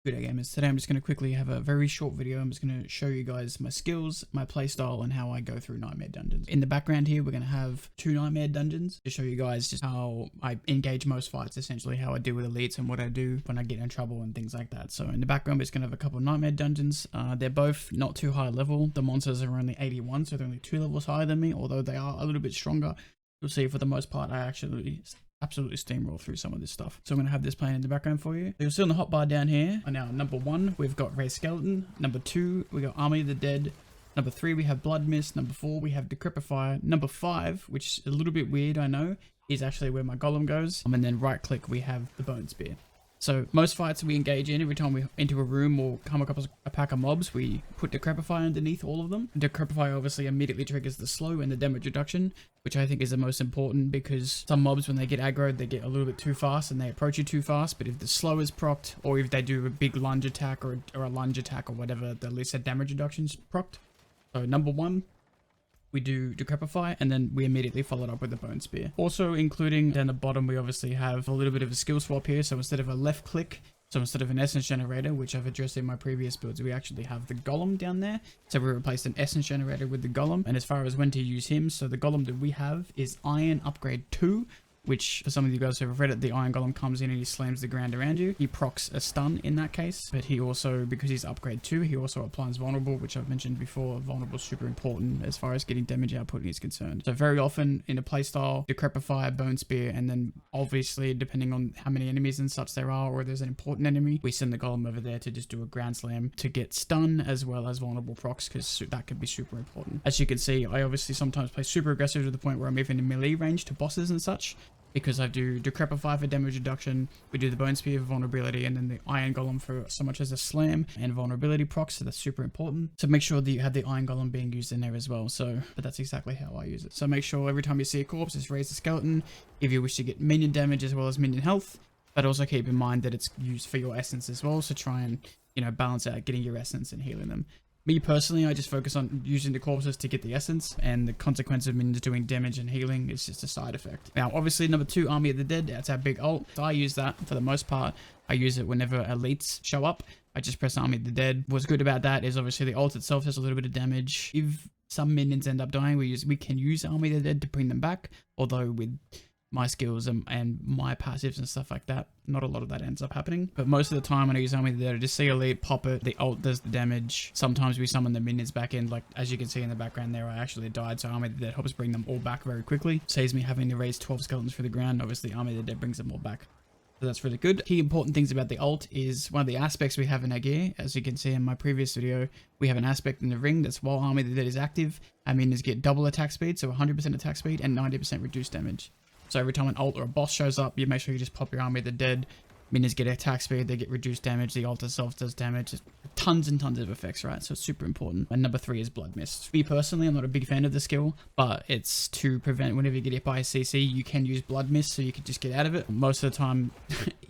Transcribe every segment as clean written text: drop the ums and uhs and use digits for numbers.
Good day gamers, today I'm just going to quickly have a very short video. I'm just going to show you guys my skills, my playstyle, and how I go through nightmare dungeons. In the background here, we're going to have 2 nightmare dungeons to show you guys just how I engage most fights, essentially how I deal with elites and what I do when I get in trouble and things like that. So in the background, we're just going to have a couple of nightmare dungeons. They're both not too high level. The monsters are only 81, so they're only 2 levels higher than me, although they are a little bit stronger. You'll see for the most part, I actually absolutely steamroll through some of this stuff. So I'm going to have this playing in the background for you. You'll see on the hotbar down here, now number 1, we've got Raised Skeleton. Number 2, we got Army of the Dead. Number 3, we have Blood Mist. Number 4, we have Decrepifier. Number 5, which is a little bit weird, I know, is actually where my golem goes. And then right click, we have the Bone Spear. So most fights we engage in, every time we enter a room or come across a pack of mobs, we put Decrepifier underneath all of them. Decrepifier obviously immediately triggers the slow and the damage reduction, which I think is the most important because some mobs, when they get aggroed, they get a little bit too fast and they approach you too fast. But if the slow is procced, or if they do a big lunge attack or a lunge attack or whatever, at least that damage reduction's procced. So number 1, we do Decrepify, and then we immediately follow it up with the Bone Spear. Also including down the bottom, we obviously have a little bit of a skill swap here. So instead of a left click, so instead of an essence generator, which I've addressed in my previous builds, we actually have the golem down there. So we replaced an essence generator with the golem. And as far as when to use him, so the golem that we have is Iron Upgrade 2, which for some of you guys who have read it, the Iron Golem comes in and he slams the ground around you. He procs a stun in that case, but he also, because he's upgrade 2, he also applies vulnerable, which I've mentioned before. Vulnerable is super important as far as getting damage output is concerned. So very often in a playstyle, Decrepify, Bone Spear, and then obviously depending on how many enemies and such there are, or there's an important enemy, we send the Golem over there to just do a ground slam to get stun as well as vulnerable procs, because that could be super important. As you can see, I obviously sometimes play super aggressive to the point where I'm even in melee range to bosses and such, because I do Decrepify for damage reduction, we do the Bone Spear for vulnerability, and then the Iron Golem for so much as a slam and vulnerability procs, so that's super important. So make sure that you have the Iron Golem being used in there as well, but that's exactly how I use it. So make sure every time you see a corpse, just raise the skeleton if you wish to get minion damage as well as minion health, but also keep in mind that it's used for your essence as well, so try and, you know, balance out getting your essence and healing them. Me personally, I just focus on using the corpses to get the essence, and the consequence of minions doing damage and healing is just a side effect. Now, obviously, number 2, Army of the Dead, that's our big ult. So I use that for the most part. I use it whenever elites show up. I just press Army of the Dead. What's good about that is obviously the ult itself does a little bit of damage. If some minions end up dying, we can use Army of the Dead to bring them back, although with my skills and my passives and stuff like that, not a lot of that ends up happening. But most of the time when I use Army of the Dead, I just see elite, pop it, the ult does the damage. Sometimes we summon the minions back in, like as you can see in the background there, I actually died, so Army of the Dead helps bring them all back very quickly. Saves me having to raise 12 skeletons for the ground. Obviously Army of the Dead brings them all back, so that's really good. Key important things about the ult is one of the aspects we have in our gear. As you can see in my previous video, we have an aspect in the ring that's while Army of the Dead is active, our minions get double attack speed, so 100% attack speed and 90% reduced damage. So every time an ult or a boss shows up, you make sure you just pop your Army of the Dead. Minions get attack speed, they get reduced damage, the ult itself does damage. There's tons and tons of effects, right? So it's super important. And number 3 is Blood Mist. Me personally, I'm not a big fan of the skill, but it's to prevent whenever you get hit by a CC, you can use Blood Mist, so you can just get out of it. Most of the time,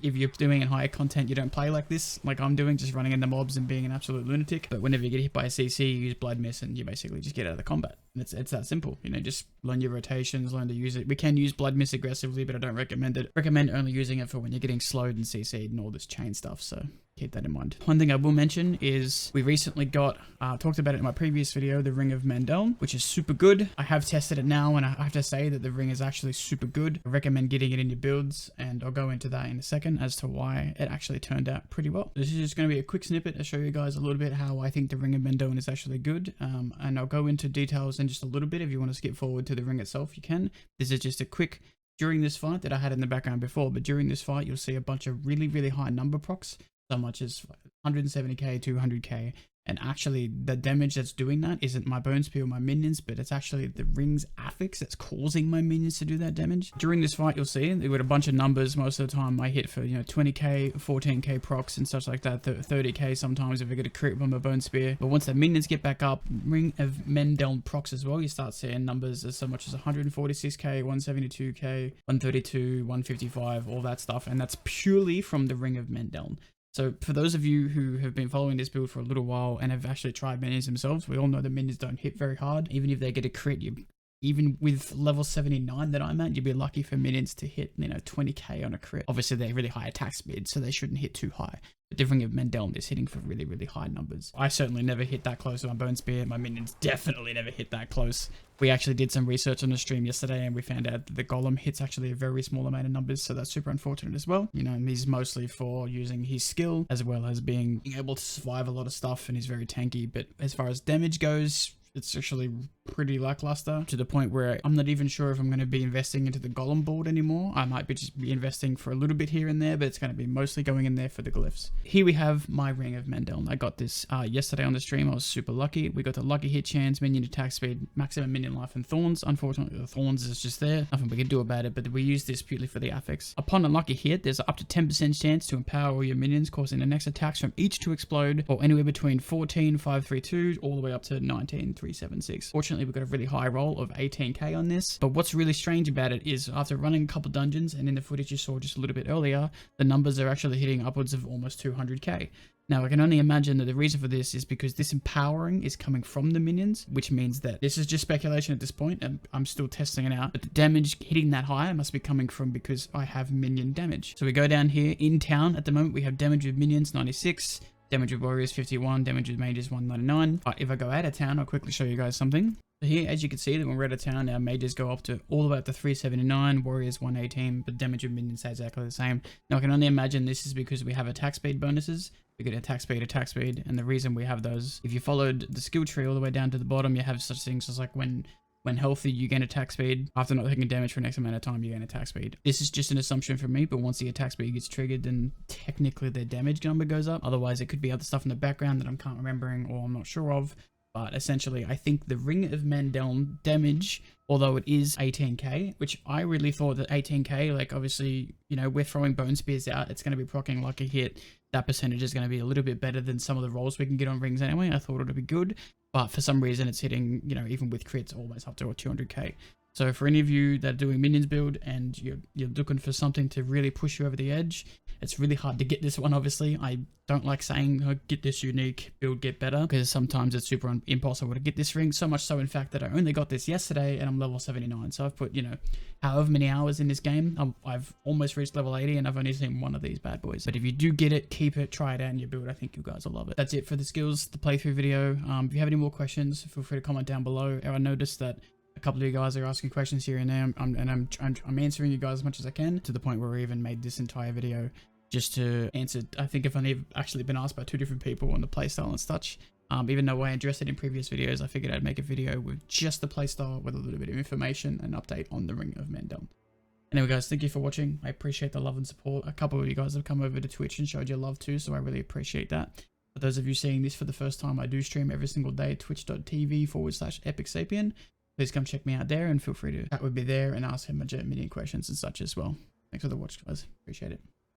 if you're doing in higher content, you don't play like this, like I'm doing, just running into mobs and being an absolute lunatic. But whenever you get hit by a CC, you use Blood Mist and you basically just get out of the combat. And it's that simple, you know, just learn your rotations, learn to use it. We can use Blood Mist aggressively, but I don't recommend it. Recommend only using it for when you're getting slowed and CC'd and all this chain stuff, so keep that in mind. One thing I will mention is we recently got, talked about it in my previous video, the Ring of Mendeln, which is super good. I have tested it now, and I have to say that the ring is actually super good. I recommend getting it in your builds, and I'll go into that in a second as to why it actually turned out pretty well. This is just going to be a quick snippet to show you guys a little bit how I think the Ring of Mendeln is actually good, and I'll go into details in just a little bit. If you want to skip forward to the ring itself, you can. This is just a quick during this fight that I had in the background before, but during this fight, you'll see a bunch of really, really high number procs, so much as 170k, 200k, and actually the damage that's doing that isn't my Bone Spear or my minions, but it's actually the ring's affix that's causing my minions to do that damage. During this fight, you'll see they got a bunch of numbers. Most of the time I hit for, you know, 20k, 14k procs and such like that, 30k sometimes if I get a crit with my Bone Spear. But once the minions get back up, Ring of Mendeln procs as well, you start seeing numbers as so much as 146k, 172k, 132, 155, all that stuff, and that's purely from the Ring of Mendeln. So for those of you who have been following this build for a little while and have actually tried minions themselves, we all know that minions don't hit very hard. Even if they get a crit, even with level 79 that I'm at, you'd be lucky for minions to hit, you know, 20k on a crit. Obviously, they're really high attack speed, so they shouldn't hit too high. But the Ring of Mendeln is hitting for really, really high numbers. I certainly never hit that close with my Bone Spear. My minions definitely never hit that close. We actually did some research on the stream yesterday and we found out that the Golem hits actually a very small amount of numbers, so that's super unfortunate as well. You know, and he's mostly for using his skill as well as being able to survive a lot of stuff, and he's very tanky. But as far as damage goes, it's actually pretty lackluster, to the point where I'm not even sure if I'm going to be investing into the Golem board anymore. I might just be investing for a little bit here and there, but it's going to be mostly going in there for the glyphs. Here we have my Ring of Mendeln. I got this yesterday on the stream. I was super lucky. We got the lucky hit chance, minion attack speed, maximum minion life, and thorns. Unfortunately, the thorns is just there. Nothing we can do about it, but we use this purely for the affix. Upon a lucky hit, there's up to 10% chance to empower all your minions, causing the next attacks from each to explode, or anywhere between 14,532 all the way up to 19,376. Fortunately, we got a really high roll of 18k on this, but what's really strange about it is after running a couple dungeons, and in the footage you saw just a little bit earlier, the numbers are actually hitting upwards of almost 200k. Now, I can only imagine that the reason for this is because this empowering is coming from the minions, which means that this is just speculation at this point, and I'm still testing it out, but the damage hitting that high must be coming from because I have minion damage. So we go down here in town. At the moment, we have damage with minions 96, damage with warriors 51, damage with mages 199. But if I go out of town, I'll quickly show you guys something. So here, as you can see, that when we're out of town, our mages go up to all the way up to 379, warriors 118, but damage of minions stays exactly the same. Now, I can only imagine this is because we have attack speed bonuses. We get attack speed, and the reason we have those, if you followed the skill tree all the way down to the bottom, you have such things as like when healthy, you gain attack speed. After not taking damage for an X amount of time, you gain attack speed. This is just an assumption for me, but once the attack speed gets triggered, then technically their damage number goes up. Otherwise, it could be other stuff in the background that I can't remembering or I'm not sure of. But essentially, I think the Ring of Mendeln damage, although it is 18k, which I really thought that 18k, like obviously, you know, we're throwing Bone Spears out, it's going to be proccing lucky hit. That percentage is going to be a little bit better than some of the rolls we can get on rings anyway. I thought it would be good, but for some reason it's hitting, you know, even with crits, almost up to 200k. So for any of you that are doing minions build and you're looking for something to really push you over the edge, it's really hard to get this one, obviously. I don't like saying, oh, get this unique build, get better, because sometimes it's super impossible to get this ring. So much so, in fact, that I only got this yesterday and I'm level 79. So I've put, you know, however many hours in this game. I've almost reached level 80 and I've only seen one of these bad boys. But if you do get it, keep it, try it out in your build. I think you guys will love it. That's it for the skills, the playthrough video. If you have any more questions, feel free to comment down below. I noticed that a couple of you guys are asking questions here and there, I'm answering you guys as much as I can, to the point where I even made this entire video just to answer. I think I've only actually been asked by 2 different people on the playstyle and such. Even though I addressed it in previous videos, I figured I'd make a video with just the playstyle with a little bit of information and update on the Ring of Mendeln. Anyway guys, thank you for watching. I appreciate the love and support. A couple of you guys have come over to Twitch and showed your love too, so I really appreciate that. For those of you seeing this for the first time, I do stream every single day, twitch.tv/EpicSapien. Please come check me out there and feel free to chat with me there and ask him minion questions and such as well. Thanks for the watch, guys. Appreciate it.